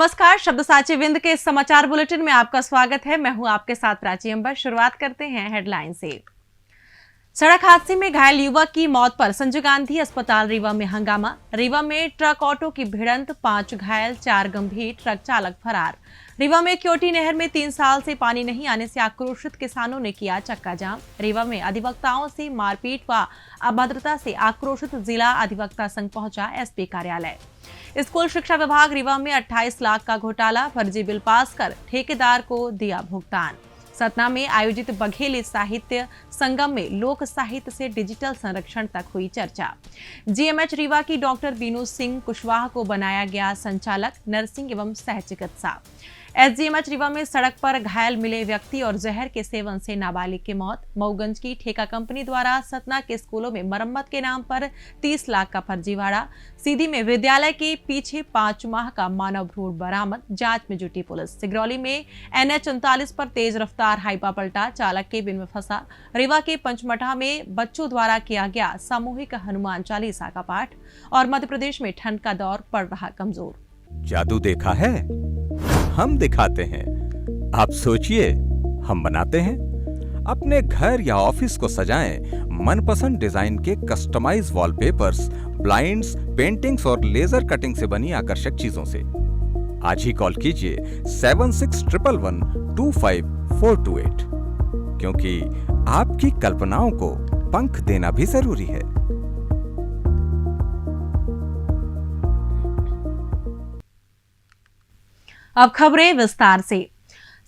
नमस्कार, शब्द साची विंद के इस समाचार बुलेटिन में आपका स्वागत है। मैं हूं आपके साथ प्राची अंबर। शुरुआत करते हैं हेडलाइन से। सड़क हादसे में घायल युवक की मौत पर संजय गांधी अस्पताल रीवा में हंगामा। रीवा में ट्रक ऑटो की भिड़ंत, 5 घायल, 4 गंभीर, ट्रक चालक फरार। रीवा में क्योटी नहर में 3 साल से पानी नहीं आने से आक्रोशित किसानों ने किया चक्का जाम। रीवा में अधिवक्ताओं से मारपीट व अभद्रता से आक्रोशित जिला अधिवक्ता संघ पहुंचा एसपी कार्यालय। स्कूल शिक्षा विभाग रीवा में 28 लाख का घोटाला, फर्जी बिल पास कर ठेकेदार को दिया भुगतान। सतना में आयोजित बघेली साहित्य संगम में लोक साहित्य से डिजिटल संरक्षण तक हुई चर्चा। जीएमएच रीवा की डॉक्टर बीनू सिंह कुशवाहा को बनाया गया संचालक, नर्सिंग एवं सह चिकित्सा। एसजीएमएच रीवा में सड़क पर घायल मिले व्यक्ति और जहर के सेवन से नाबालिग की मौत। मऊगंज की ठेका कंपनी द्वारा सतना के स्कूलों में मरम्मत के नाम पर 30 लाख का फर्जीवाड़ा। सीधी में विद्यालय के पीछे 5 माह का मानव भ्रूण बरामद, जांच में जुटी पुलिस। सिगरौली में NH 39 पर तेज रफ्तार हाईवा पलटा, चालक केबिन में फंसा। रीवा के पंचमठा में बच्चों द्वारा किया गया सामूहिक हनुमान चालीसा का पाठ। और मध्य प्रदेश में ठंड का दौर पड़ रहा कमजोर। जादू देखा है, हम दिखाते हैं। आप सोचिए, हम बनाते हैं। अपने घर या ऑफिस को सजाएं मनपसंद डिजाइन के कस्टमाइज वॉलपेपर्स, ब्लाइंड्स, पेंटिंग्स और लेजर कटिंग से बनी आकर्षक चीजों से। आज ही कॉल कीजिए 7611125428, क्योंकि आपकी कल्पनाओं को पंख देना भी जरूरी है। अब खबरें विस्तार से।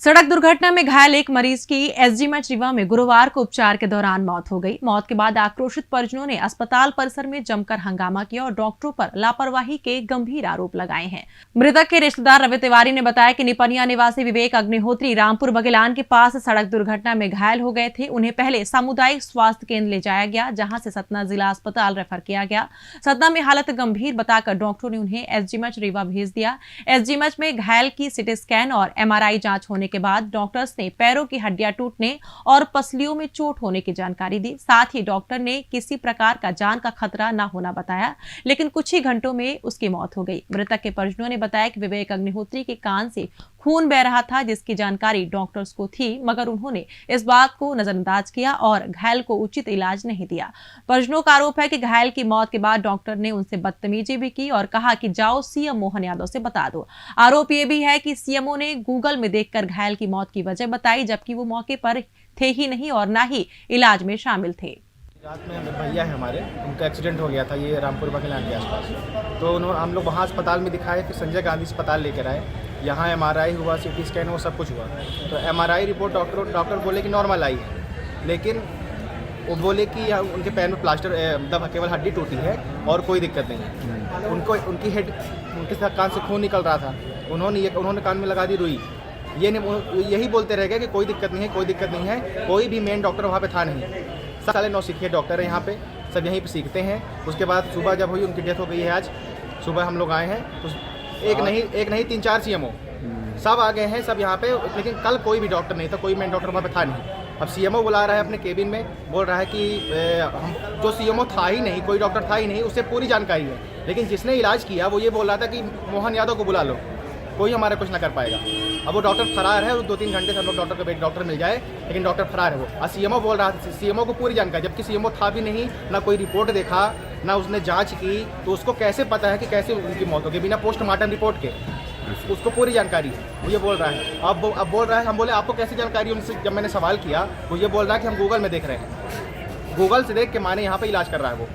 सड़क दुर्घटना में घायल एक मरीज की एसजीएमएच रीवा में गुरुवार को उपचार के दौरान मौत हो गई। मौत के बाद आक्रोशित परिजनों ने अस्पताल परिसर में जमकर हंगामा किया और डॉक्टरों पर लापरवाही के गंभीर आरोप लगाए हैं। मृतक के रिश्तेदार रवि तिवारी ने बताया कि निपनिया निवासी विवेक अग्निहोत्री रामपुर बघेलान के पास सड़क दुर्घटना में घायल हो गए थे। उन्हें पहले सामुदायिक स्वास्थ्य केंद्र ले जाया गया, जहां से सतना जिला अस्पताल रेफर किया गया। सतना में हालत गंभीर बताकर डॉक्टरों ने उन्हें एसजीएमएच रीवा भेज दिया। एसजीएमएच में घायल की सिटी स्कैन और MRI जांच होने के बाद डॉक्टर्स ने पैरों की हड्डियां टूटने और पसलियों में चोट होने की जानकारी दी। साथ ही डॉक्टर ने किसी प्रकार का जान का खतरा न होना बताया, लेकिन कुछ ही घंटों में उसकी मौत हो गई। मृतक के परिजनों ने बताया कि विवेक अग्निहोत्री के कान से खून बह रहा था, जिसकी जानकारी डॉक्टर्स को थी, मगर उन्होंने इस बात को नजरअंदाज किया और घायल को उचित इलाज नहीं दिया। परिजनों का आरोप है कि घायल की मौत के बाद डॉक्टर ने उनसे बदतमीजी भी की और कहा कि जाओ सीएम मोहन यादव से बता दो। आरोप ये भी है कि सीएमओ ने गूगल में देखकर घायल की मौत की वजह बताई, जबकि वो मौके पर थे ही नहीं और ना ही इलाज में शामिल थे। रात में भैया है हमारे, उनका एक्सीडेंट हो गया था ये रामपुर बघेलान के आसपास। तो उन्होंने हम लोग वहाँ अस्पताल में दिखाए, फिर संजय गांधी अस्पताल लेकर आए। यहाँ MRI हुआ, CT स्कैन वो सब कुछ हुआ। तो MRI रिपोर्ट डॉक्टर बोले कि नॉर्मल आई है, लेकिन वो बोले कि उनके पैर में प्लास्टर केवल हड्डी टूटी है और कोई दिक्कत नहीं है। उनकी हेड, उनके कान से खून निकल रहा था। उन्होंने कान में लगा दी रुई। यही बोलते रह गए कि कोई दिक्कत नहीं है, कोई दिक्कत नहीं है। कोई भी मेन डॉक्टर वहाँ पे था नहीं। 9.5 सीखे डॉक्टर है यहाँ पे, सब यहीं पे सीखते हैं। उसके बाद सुबह जब हुई, उनकी डेथ हो गई है आज सुबह। हम लोग आए हैं तो एक नहीं 3-4 CMO सब आ गए हैं सब यहाँ पे, लेकिन कल कोई भी डॉक्टर नहीं था, कोई मेन डॉक्टर वहाँ पे था नहीं। अब CMO बुला रहा है अपने केबिन में, बोल रहा है कि हम जो CMO था ही नहीं, कोई डॉक्टर था ही नहीं, उससे पूरी जानकारी है। लेकिन जिसने इलाज किया वो ये बोल रहा था कि मोहन यादव को बुला लो, कोई हमारा कुछ ना कर पाएगा। अब वो डॉक्टर फरार है, 2-3 घंटे से हम लोग डॉक्टर मिल जाए, लेकिन डॉक्टर फरार है वो। और CMO बोल रहा था, CMO को पूरी जानकारी, जबकि CMO था भी नहीं, ना कोई रिपोर्ट देखा, ना उसने जांच की, तो उसको कैसे पता है कि कैसे उनकी मौत होगी बिना पोस्टमार्टम रिपोर्ट के? उसको पूरी जानकारी है, वो ये बोल रहा है। अब बोल रहा है, हम बोले आपको कैसी जानकारी? उनसे जब मैंने सवाल किया, वो ये बोल रहा है कि हम गूगल में देख रहे हैं, गूगल से देख के माने यहाँ पे इलाज कर रहा है वो।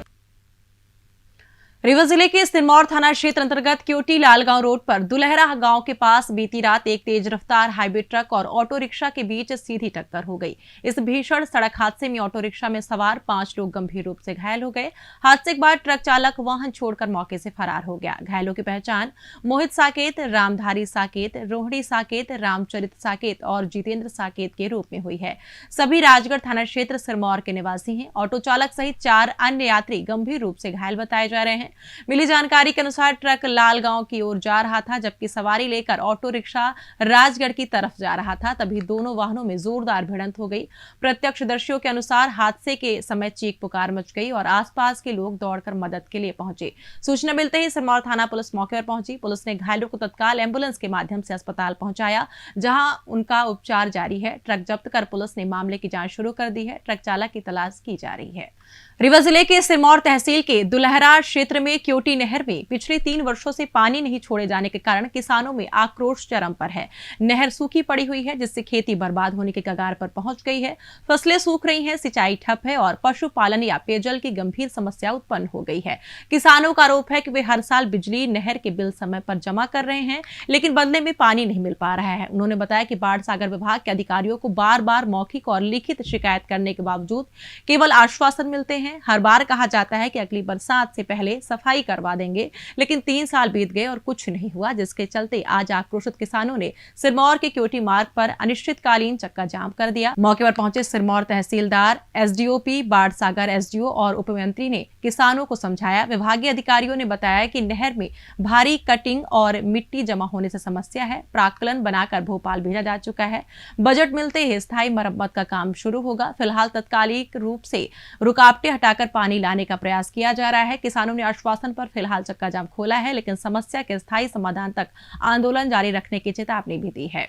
रीवा जिले के सिरमौर थाना क्षेत्र अंतर्गत क्योटी लालगांव रोड पर दुलहरा गांव के पास बीती रात एक तेज रफ्तार हाईवे ट्रक और ऑटो रिक्शा के बीच सीधी टक्कर हो गई। इस भीषण सड़क हादसे में ऑटो रिक्शा में सवार 5 लोग गंभीर रूप से घायल हो गए। हादसे के बाद ट्रक चालक वाहन छोड़कर मौके से फरार हो गया। घायलों की पहचान मोहित साकेत, रामधारी साकेत, रोहिणी साकेत, रामचरित साकेत और जितेंद्र साकेत के रूप में हुई है। सभी राजगढ़ थाना क्षेत्र सिरमौर के निवासी हैं। ऑटो चालक सहित 4 अन्य यात्री गंभीर रूप से घायल बताए जा रहे हैं। हैं। मिली जानकारी के अनुसार ट्रक लालगांव की ओर जा रहा था, जबकि सवारी लेकर ऑटो रिक्शा राजगढ़ की तरफ जा रहा था। तभी दोनों वाहनों में जोरदार भिड़ंत हो गई। प्रत्यक्षदर्शियों के अनुसार हादसे के समय चीख पुकार मच गई और आसपास के लोग दौड़कर मदद के लिए पहुंचे। सूचना मिलते ही सिरमौर थाना पुलिस मौके पर पहुंची। पुलिस ने घायलों को तत्काल एम्बुलेंस के माध्यम से अस्पताल पहुंचाया, जहां उनका उपचार जारी है। ट्रक जब्त कर पुलिस ने मामले की जांच शुरू कर दी है। ट्रक चालक की तलाश की जा रही है। रीवा जिले के सिरमौर तहसील के दुलहरा क्षेत्र में क्योटी नहर में पिछले 3 वर्षों से पानी नहीं छोड़े जाने के कारण किसानों में आक्रोश चरम पर है। नहर सूखी पड़ी हुई है, जिससे खेती बर्बाद होने के कगार पर पहुंच गई है। फसलें सूख रही हैं, सिंचाई ठप है और पशुपालन या पेयजल की गंभीर समस्या उत्पन्न हो गई है। किसानों का आरोप है कि वे हर साल बिजली, नहर के बिल समय पर जमा कर रहे हैं, लेकिन बदले में पानी नहीं मिल पा रहा है। उन्होंने बताया कि बाढ़ सागर विभाग के अधिकारियों को बार बार मौखिक और लिखित शिकायत करने के बावजूद केवल आश्वासन मिलते हैं। हर बार कहा जाता है कि अगली बरसात से पहले सफाई करवा देंगे, लेकिन 3 साल बीत गए और कुछ नहीं हुआ, जिसके चलते आज आक्रोशित किसानों ने सिरमौर के क्योटी मार्ग पर अनिश्चितकालीन चक्का जाम कर दिया। मौके पर पहुंचे सिरमौर तहसीलदार, एसडीओपी, बाढ़ सागर एसडीओ और उपमंत्री ने किसानों को समझाया। विभागीय अधिकारियों ने बताया कि नहर में भारी कटिंग और मिट्टी जमा होने से समस्या है। प्राक्कलन बनाकर भोपाल भेजा जा चुका है। बजट मिलते ही स्थायी मरम्मत का काम शुरू होगा। फिलहाल तत्कालिक रूप से रुकावटें हटाकर पानी लाने का प्रयास किया जा रहा है। किसानों ने आश्वासन पर फिलहाल चक्का जाम खोला है, लेकिन समस्या के स्थायी समाधान तक आंदोलन जारी रखने की चेतावनी भी दी है।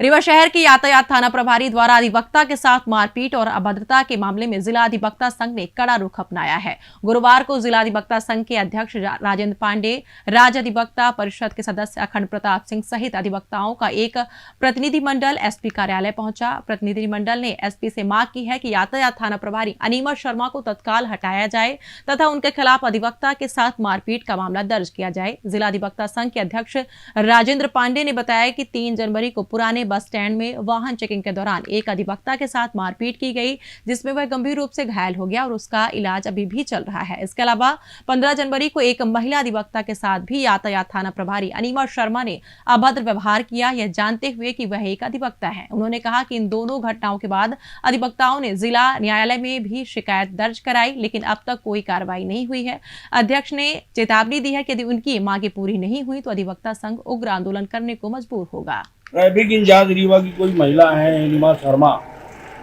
रीवा शहर के यातायात थाना प्रभारी द्वारा अधिवक्ता के साथ मारपीट और अभद्रता के मामले में जिला अधिवक्ता संघ ने कड़ा रुख अपनाया है। गुरुवार को जिला अधिवक्ता संघ के अध्यक्ष राजेंद्र पांडे, राज्य अधिवक्ता परिषद के सदस्य अखंड प्रताप सिंह सहित अधिवक्ताओं का एक प्रतिनिधिमंडल एसपी कार्यालय पहुंचा। प्रतिनिधिमंडल ने एसपी से मांग की है कि यातायात थाना प्रभारी अनीमा शर्मा को तत्काल हटाया जाए तथा उनके खिलाफ अधिवक्ता के साथ मारपीट का मामला दर्ज किया जाए। जिला अधिवक्ता संघ के अध्यक्ष राजेंद्र पांडे ने बताया कि 3 जनवरी को पुराने बस स्टैंड में वाहन चेकिंग के दौरान एक अधिवक्ता के साथ मारपीट की गई, जिसमें वह गंभीर रूप से घायल हो गया और उसका इलाज अभी भी चल रहा है। इसके अलावा 15 जनवरी को एक महिला अधिवक्ता के साथ भी यातायात थाना प्रभारी अनीमा शर्मा ने अभद्र व्यवहार किया, यह जानते हुए कि वह एक अधिवक्ता है। उन्होंने कहा कि इन दोनों घटनाओं के बाद अधिवक्ताओं ने जिला न्यायालय में भी शिकायत दर्ज कराई, लेकिन अब तक कोई कार्रवाई नहीं हुई है। अध्यक्ष ने चेतावनी दी है कि यदि उनकी मांगे पूरी नहीं हुई तो अधिवक्ता संघ उग्र आंदोलन करने को मजबूर होगा। ट्रैफिक इंचार्ज रीवा की कोई महिला है अनीमा शर्मा,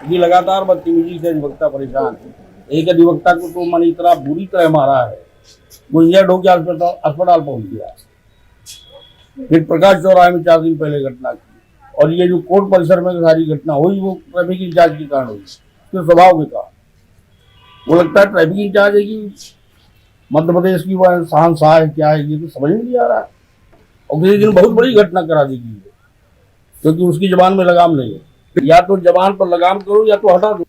ये लगातार बदतमीजी से अधिवक्ता परेशान है। एक अधिवक्ता को तो मन इतना बुरी तरह मारा है, गुंजिया ढो के अस्पताल पहुंच गया। फिर प्रकाश चौराहे में 4 दिन पहले घटना की, और ये जो कोर्ट परिसर में सारी घटना हुई वो ट्रैफिक इंचार्ज के कारण हुई। तो स्वभाव में कहा वो लगता है ट्रैफिक इंचार्ज है कि मध्य प्रदेश की वह शहंशाह है, क्या है, ये तो समझ नहीं आ रहा है। और किसी दिन बहुत बड़ी घटना करा देगी, क्योंकि उसकी जबान में लगाम नहीं है। या तो जबान पर लगाम करो या तो हटा दो।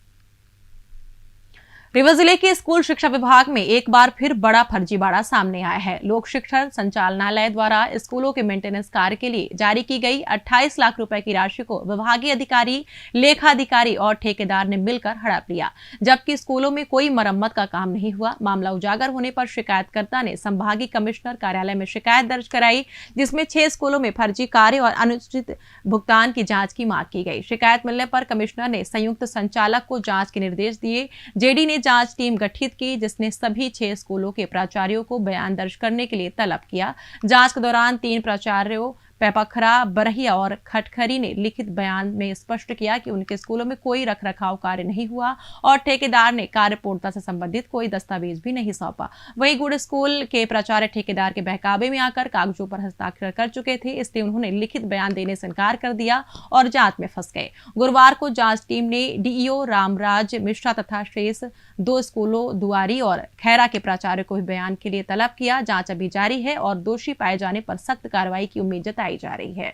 रीवा जिले के स्कूल शिक्षा विभाग में एक बार फिर बड़ा फर्जीवाड़ा सामने आया है। लोक शिक्षण संचालनालय द्वारा स्कूलों के मेंटेनेंस कार्य के लिए जारी की गई 28 लाख रुपए की राशि को विभागीय अधिकारी, लेखाधिकारी और ठेकेदार ने मिलकर हड़प लिया, जबकि स्कूलों में कोई मरम्मत का काम नहीं हुआ। मामला उजागर होने पर शिकायतकर्ता ने संभागीय कमिश्नर कार्यालय में शिकायत दर्ज कराई, जिसमें 6 स्कूलों में फर्जी कार्य और अनुचित भुगतान की जाँच की मांग की गई। शिकायत मिलने पर कमिश्नर ने संयुक्त संचालक को जाँच के निर्देश दिए। जेडी ने जांच टीम गठित की, जिसने सभी 6 स्कूलों के प्राचार्यों को बयान दर्ज करने के लिए तलब किया। जांच के दौरान 3 प्राचार्यों पेपखरा, बरहिया और खटखरी ने लिखित बयान में स्पष्ट किया कि उनके स्कूलों में कोई रखरखाव कार्य नहीं हुआ और ठेकेदार ने कार्य पूर्णता से संबंधित कोई दस्तावेज भी नहीं सौंपा। वहीं गुड स्कूल के प्राचार्य ठेकेदार के बहकावे में आकर कागजों पर हस्ताक्षर कर चुके थे, इसलिए उन्होंने लिखित बयान देने से इनकार कर दिया और जांच में फंस गए। गुरुवार को जांच टीम ने डीईओ रामराज मिश्रा तथा शेष 2 स्कूलों दुआरी और खैरा के प्राचार्य को भी बयान के लिए तलब किया। जांच अभी जारी है और दोषी पाए जाने पर सख्त कार्रवाई की उम्मीद जताई जा रही है।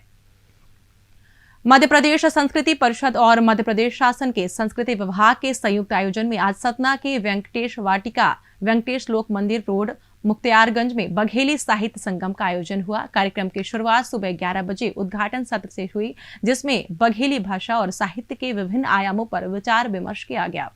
मध्य प्रदेश संस्कृति परिषद और मध्य प्रदेश शासन के संस्कृति विभाग के संयुक्त आयोजन में आज सतना के वेंकटेश वाटिका, वेंकटेश लोक मंदिर रोड, मुख्तियारगंज में बघेली साहित्य संगम का आयोजन हुआ। कार्यक्रम की शुरुआत सुबह 11 बजे उद्घाटन सत्र से हुई, जिसमें बघेली भाषा और साहित्य के विभिन्न आयामों पर विचार विमर्श किया गया।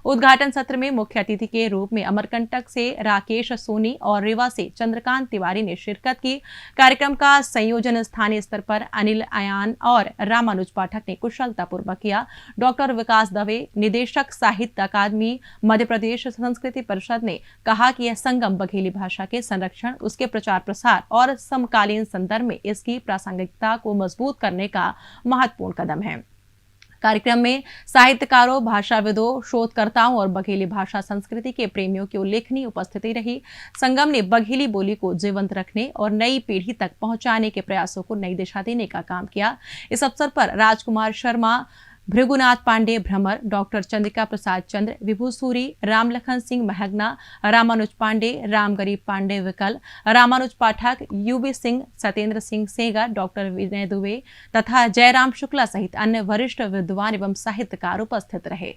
उद्घाटन सत्र में मुख्य अतिथि के रूप में अमरकंटक से राकेश सोनी और रीवा से चंद्रकांत तिवारी ने शिरकत की। कार्यक्रम का संयोजन स्थानीय स्तर पर अनिल अयान और रामानुज पाठक ने कुशलतापूर्वक किया। डॉक्टर विकास दवे, निदेशक साहित्य अकादमी मध्य प्रदेश संस्कृति परिषद ने कहा कि यह संगम बघेली भाषा के संरक्षण, उसके प्रचार प्रसार और समकालीन संदर्भ में इसकी प्रासंगिकता को मजबूत करने का महत्वपूर्ण कदम है। कार्यक्रम में साहित्यकारों, भाषाविदों, शोधकर्ताओं और बघेली भाषा संस्कृति के प्रेमियों की उल्लेखनीय उपस्थिति रही। संगम ने बघेली बोली को जीवंत रखने और नई पीढ़ी तक पहुंचाने के प्रयासों को नई दिशा देने का काम किया। इस अवसर पर राजकुमार शर्मा, भृगुनाथ पांडे भ्रमर, डॉक्टर चंद्रिका प्रसाद चंद्र, विभूसूरी, रामलखन सिंह महगना, रामानुज पांडे, रामगरीब पांडे विकल, रामानुज पाठक, यूबी सिंह, सत्येंद्र सिंह सेगा, डॉक्टर विनय दुबे तथा जयराम शुक्ला सहित अन्य वरिष्ठ विद्वान एवं साहित्यकार उपस्थित रहे।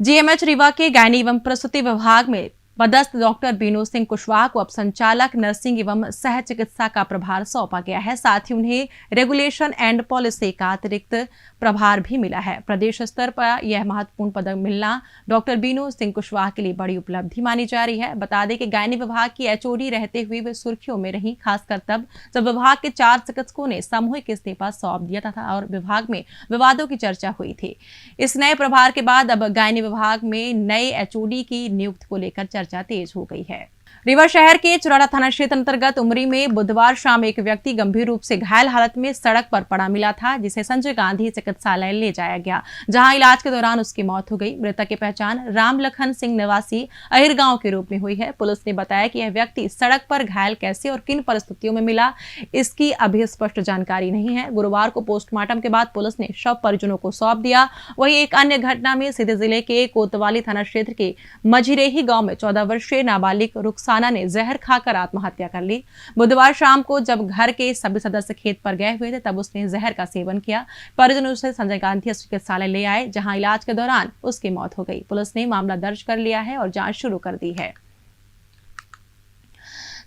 जीएमएच रीवा के गायनी एवं प्रसूति विभाग में पदस्थ डॉक्टर बीनू सिंह कुशवाहा को अब संचालक नर्सिंग एवं सह चिकित्सा का प्रभार सौंपा गया है। साथ ही उन्हें रेगुलेशन एंड पॉलिसी का अतिरिक्त प्रभार भी मिला है। प्रदेश स्तर पर यह महत्वपूर्ण पदक मिलना डॉक्टर बीनू सिंह कुशवाहा के लिए बड़ी उपलब्धि मानी जा रही है। बता दें कि गायनी विभाग की एचओडी रहते हुए वे सुर्खियों में रही, खासकर तब जब विभाग के 4 चिकित्सकों ने सामूहिक इस्तीफा सौंप दिया था और विभाग में विवादों की चर्चा हुई थी। इस नए प्रभार के बाद अब गायनी विभाग में नए एचओडी की नियुक्ति को लेकर चर्चा तेज हो गई है। रीवा शहर के चुराड़ा थाना क्षेत्र अंतर्गत उमरी में बुधवार शाम एक व्यक्ति गंभीर रूप से घायल हालत में सड़क पर पड़ा मिला था, जिसे संजय गांधी चिकित्सालय ले जाया गया, जहां इलाज के दौरान उसकी मौत हो गई। मृतक की पहचान रामलखन सिंह निवासी अहिर गांव के रूप में हुई है। पुलिस ने बताया कि यह व्यक्ति सड़क पर घायल कैसे और किन परिस्थितियों में मिला, इसकी अभी स्पष्ट जानकारी नहीं है। गुरुवार को पोस्टमार्टम के बाद पुलिस ने शव परिजनों को सौंप दिया। वहीं एक अन्य घटना में सीधे जिले के कोतवाली थाना क्षेत्र के मझिरेही गांव में 14 वर्षीय नाबालिग रुखसाना ने जहर खाकर आत्महत्या कर ली। बुधवार शाम को जब घर के सभी सदस्य खेत पर गए हुए थे, तब उसने जहर का सेवन किया। परिजन उसे संजय गांधी चिकित्सालय ले आए, जहां इलाज के दौरान उसकी मौत हो गई। पुलिस ने मामला दर्ज कर लिया है और जांच शुरू कर दी है।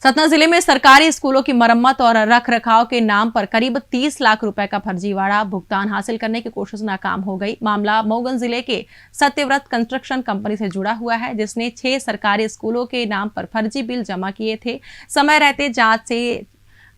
सतना जिले में सरकारी स्कूलों की मरम्मत और रख रखाव के नाम पर करीब 30 लाख रुपए का फर्जीवाड़ा भुगतान हासिल करने की कोशिश नाकाम हो गई। मामला मऊगन जिले के सत्यव्रत कंस्ट्रक्शन कंपनी से जुड़ा हुआ है, जिसने 6 सरकारी स्कूलों के नाम पर फर्जी बिल जमा किए थे। समय रहते जांच से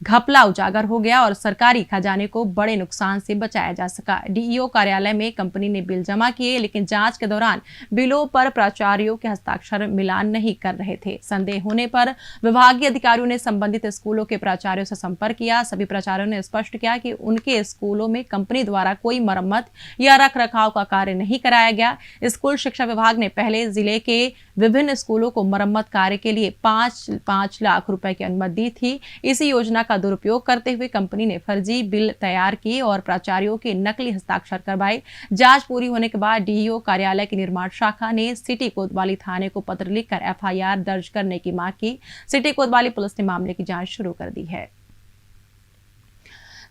घपला उजागर हो गया और सरकारी खजाने को बड़े नुकसान से बचाया जा सका। डीईओ कार्यालय में कंपनी ने बिल जमा किए, लेकिन जांच के दौरान बिलों पर प्राचार्यों के हस्ताक्षर मिलान नहीं कर रहे थे। संदेह होने पर विभागीय अधिकारियों ने संबंधित स्कूलों के प्राचार्यों से संपर्क किया। सभी प्राचार्यों ने स्पष्ट किया कि उनके स्कूलों में कंपनी द्वारा कोई मरम्मत या रख रखाव का कार्य नहीं कराया गया। स्कूल शिक्षा विभाग ने पहले जिले के विभिन्न स्कूलों को मरम्मत कार्य के लिए 5 लाख रुपए की अनुमति दी थी। इसी योजना का दुरुपयोग करते हुए कंपनी ने फर्जी बिल तैयार किए और प्राचार्यों के नकली हस्ताक्षर करवाए। जांच पूरी होने के बाद डीईओ कार्यालय की निर्माण शाखा ने सिटी कोतवाली थाने को पत्र लिखकर एफआईआर दर्ज करने की मांग की। सिटी कोतवाली पुलिस ने मामले की जांच शुरू कर दी है।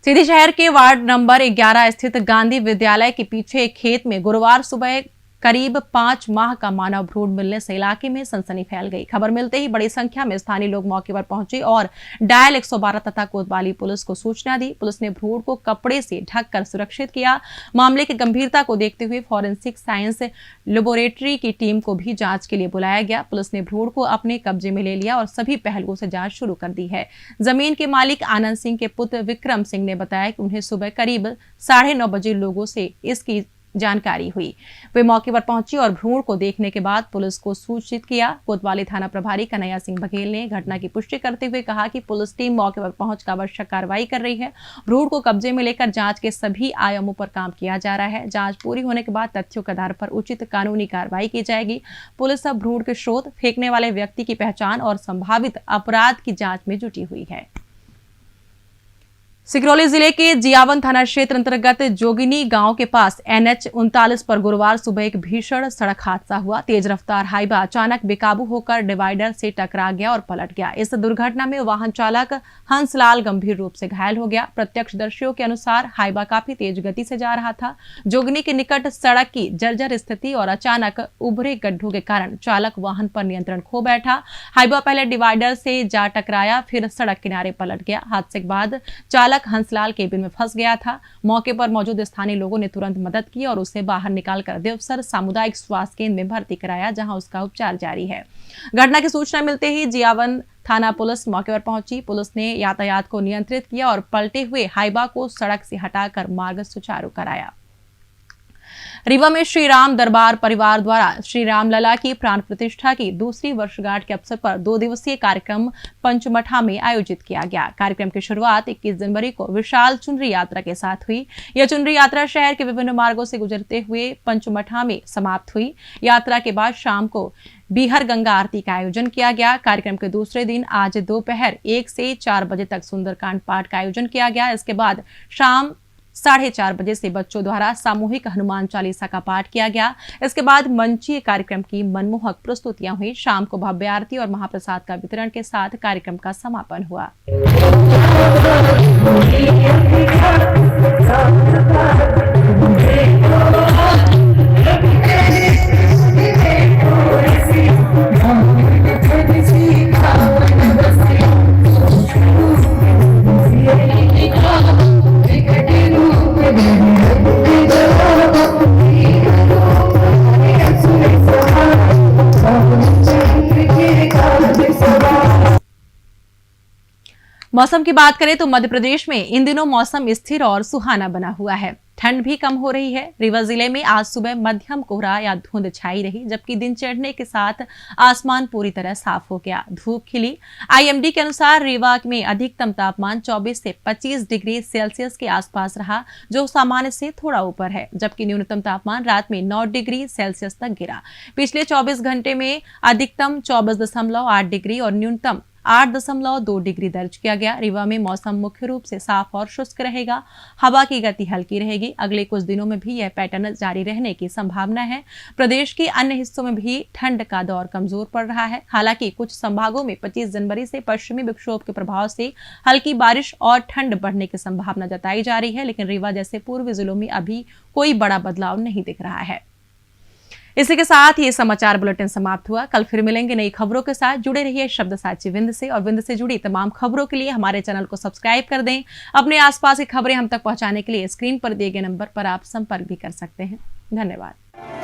सीधी शहर के वार्ड नंबर 11 स्थित गांधी विद्यालय के पीछे एक खेत में गुरुवार सुबह करीब 5 माह का मानव भ्रूण मिलने से इलाके में सनसनी फैल गई। खबर मिलते ही बड़ी संख्या में स्थानीय लोग मौके पर पहुंचे और डायल 112 तथा कोतवाली पुलिस को सूचना दी। पुलिस ने भ्रूण को कपड़े से ढककर सुरक्षित किया। मामले की गंभीरता को देखते हुए फॉरेंसिक साइंस लेबोरेटरी की टीम को भी जांच के लिए बुलाया गया। पुलिस ने भ्रूण को अपने कब्जे में ले लिया और सभी पहलुओं से जांच शुरू कर दी है। जमीन के मालिक आनंद सिंह के पुत्र विक्रम सिंह ने बताया कि उन्हें सुबह करीब 9:30 बजे लोगों से इसकी जानकारी हुई। वे मौके पर पहुंची और भ्रूण को देखने के बाद पुलिस को सूचित किया। कोतवाली थाना प्रभारी कन्हैया सिंह बघेल ने घटना की पुष्टि करते हुए कहा कि पुलिस टीम मौके पर पहुंचकर आवश्यक कार्रवाई कर रही है। भ्रूण को कब्जे में लेकर जांच के सभी आयामों पर काम किया जा रहा है। जांच पूरी होने के बाद तथ्यों के आधार पर उचित कानूनी कार्रवाई की जाएगी। पुलिस अब भ्रूण के स्रोत, फेंकने वाले व्यक्ति की पहचान और संभावित अपराध की जांच में जुटी हुई है। सिकरौली जिले के जियावन थाना क्षेत्र अंतर्गत जोगिनी गांव के पास NH 39 पर गुरुवार सुबह एक भीषण सड़क हादसा हुआ। तेज रफ्तार हाईवा अचानक बेकाबू होकर डिवाइडर से टकरा गया और पलट गया। इस दुर्घटना में वाहन चालक हंसलाल गंभीर रूप से घायल हो गया। प्रत्यक्षदर्शियों के अनुसार हाईवा काफी तेज गति से जा रहा था। जोगिनी के निकट सड़क की जर्जर स्थिति और अचानक उभरे गड्ढों के कारण चालक वाहन पर नियंत्रण खो बैठा। हाईवा पहले डिवाइडर से जा टकराया, फिर सड़क किनारे पलट गया। हादसे के बाद चालक चालक हंसलाल केबिन में फंस गया था। मौके पर मौजूद स्थानीय लोगों ने तुरंत मदद की और उसे बाहर निकालकर देवसर सामुदायिक स्वास्थ्य केंद्र में भर्ती कराया, जहां उसका उपचार जारी है। घटना की सूचना मिलते ही जियावन थाना पुलिस मौके पर पहुंची। पुलिस ने यातायात को नियंत्रित किया और पलटे हुए हाईवा को सड़क से हटाकर मार्ग सुचारू कराया। रीवा में श्री राम दरबार परिवार द्वारा श्री राम लला की प्राण प्रतिष्ठा की दूसरी वर्षगांठ के अवसर पर 2 दिवसीय कार्यक्रम पंचमठा में आयोजित किया गया। कार्यक्रम की शुरुआत 21 जनवरी को विशाल चुनरी यात्रा के साथ हुई। यह चुनरी यात्रा शहर के विभिन्न मार्गों से गुजरते हुए पंचमठा में समाप्त हुई। यात्रा के बाद शाम को बीहर गंगा आरती का आयोजन किया गया। कार्यक्रम के दूसरे दिन आज दोपहर 1 से 4 बजे तक सुंदरकांड पाठ का आयोजन किया गया। इसके बाद शाम 4:30 बजे से बच्चों द्वारा सामूहिक हनुमान चालीसा का पाठ किया गया। इसके बाद मंचीय कार्यक्रम की मनमोहक प्रस्तुतियां हुई। शाम को भव्य आरती और महाप्रसाद का वितरण के साथ कार्यक्रम का समापन हुआ। मौसम की बात करें तो मध्य प्रदेश में इन दिनों मौसम स्थिर और सुहाना बना हुआ है। ठंड भी कम हो रही है। रीवा जिले में आज सुबह मध्यम कोहरा या धुंध छाई रही, जबकि दिन चढ़ने के साथ आसमान पूरी तरह साफ हो गया, धूप खिली। आईएमडी के अनुसार रीवा में अधिकतम तापमान 24 से 25 डिग्री सेल्सियस के आसपास रहा, जो सामान्य से थोड़ा ऊपर है, जबकि न्यूनतम तापमान रात में 9 डिग्री सेल्सियस तक गिरा। पिछले 24 घंटे में अधिकतम 24.8 डिग्री और न्यूनतम 8.2 डिग्री दर्ज किया गया। रीवा में मौसम मुख्य रूप से साफ और शुष्क रहेगा। हवा की गति हल्की रहेगी। अगले कुछ दिनों में भी यह पैटर्न जारी रहने की संभावना है। प्रदेश के अन्य हिस्सों में भी ठंड का दौर कमजोर पड़ रहा है। हालांकि कुछ संभागों में 25 जनवरी से पश्चिमी विक्षोभ के प्रभाव से हल्की बारिश और ठंड बढ़ने की संभावना जताई जा रही है, लेकिन रीवा जैसे पूर्वी जिलों में अभी कोई बड़ा बदलाव नहीं दिख रहा है। इसी के साथ ये समाचार बुलेटिन समाप्त हुआ। कल फिर मिलेंगे नई खबरों के साथ। जुड़े रहिए शब्दसाची विंध्य से, और विंध्य से जुड़ी तमाम खबरों के लिए हमारे चैनल को सब्सक्राइब कर दें। अपने आसपास की खबरें हम तक पहुंचाने के लिए स्क्रीन पर दिए गए नंबर पर आप संपर्क भी कर सकते हैं। धन्यवाद।